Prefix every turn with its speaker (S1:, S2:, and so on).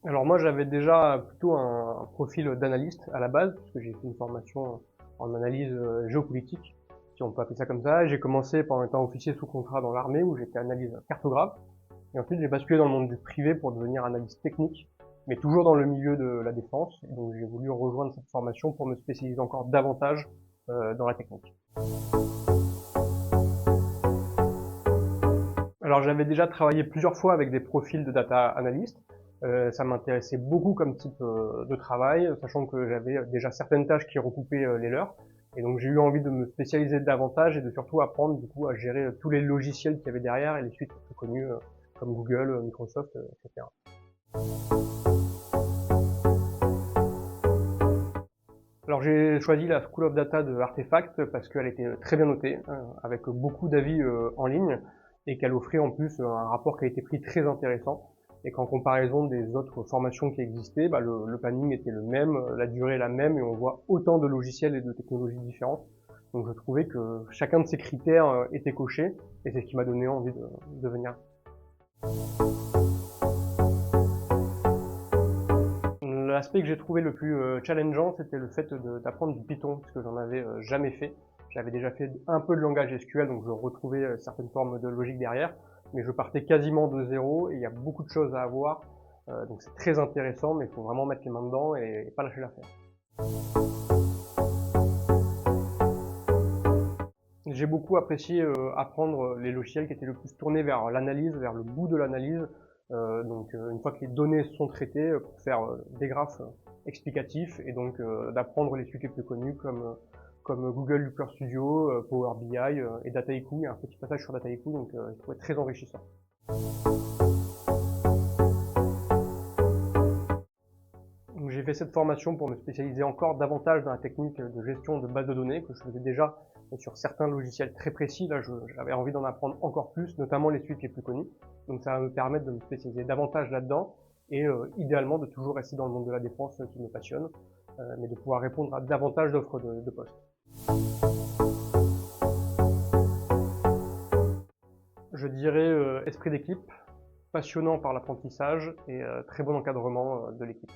S1: Alors moi j'avais déjà plutôt un profil d'analyste à la base, puisque j'ai fait une formation en analyse géopolitique, si on peut appeler ça comme ça. J'ai commencé par étant officier sous contrat dans l'armée où j'étais analyse cartographe. Et ensuite j'ai basculé dans le monde du privé pour devenir analyste technique, mais toujours dans le milieu de la défense. Et donc j'ai voulu rejoindre cette formation pour me spécialiser encore davantage dans la technique. Alors j'avais déjà travaillé plusieurs fois avec des profils de data analyst. Ça m'intéressait beaucoup comme type de travail, sachant que j'avais déjà certaines tâches qui recoupaient les leurs. Et donc j'ai eu envie de me spécialiser davantage et de surtout apprendre du coup à gérer tous les logiciels qu'il y avait derrière et les suites plus connues comme Google, Microsoft, etc. Alors j'ai choisi la School of Data de Artefact parce qu'elle était très bien notée, avec beaucoup d'avis en ligne, et qu'elle offrait en plus un rapport qualité-prix très intéressant. Et qu'en comparaison des autres formations qui existaient, le planning était le même, la durée la même, et on voit autant de logiciels et de technologies différentes. Donc je trouvais que chacun de ces critères était coché, et c'est ce qui m'a donné envie de venir. L'aspect que j'ai trouvé le plus challengeant, c'était le fait d'apprendre du Python, parce que j'en avais jamais fait. J'avais déjà fait un peu de langage SQL, donc je retrouvais certaines formes de logique derrière, mais je partais quasiment de zéro, et il y a beaucoup de choses à avoir, donc c'est très intéressant, mais il faut vraiment mettre les mains dedans et pas lâcher l'affaire. J'ai beaucoup apprécié apprendre les logiciels qui étaient le plus tournés vers l'analyse, vers le bout de l'analyse. Une fois que les données sont traitées, pour faire des graphes explicatifs et donc d'apprendre les suites les plus connus comme Google Looker Studio, Power BI et Dataiku. Il y a un petit passage sur Dataiku, donc je trouvais très enrichissant. J'ai fait cette formation pour me spécialiser encore davantage dans la technique de gestion de bases de données que je faisais déjà sur certains logiciels très précis. Là, j'avais envie d'en apprendre encore plus, notamment les suites les plus connues. Donc ça va me permettre de me spécialiser davantage là-dedans et idéalement de toujours rester dans le monde de la défense qui me passionne, mais de pouvoir répondre à davantage d'offres de postes. Je dirais esprit d'équipe, passionnant par l'apprentissage et très bon encadrement de l'équipe.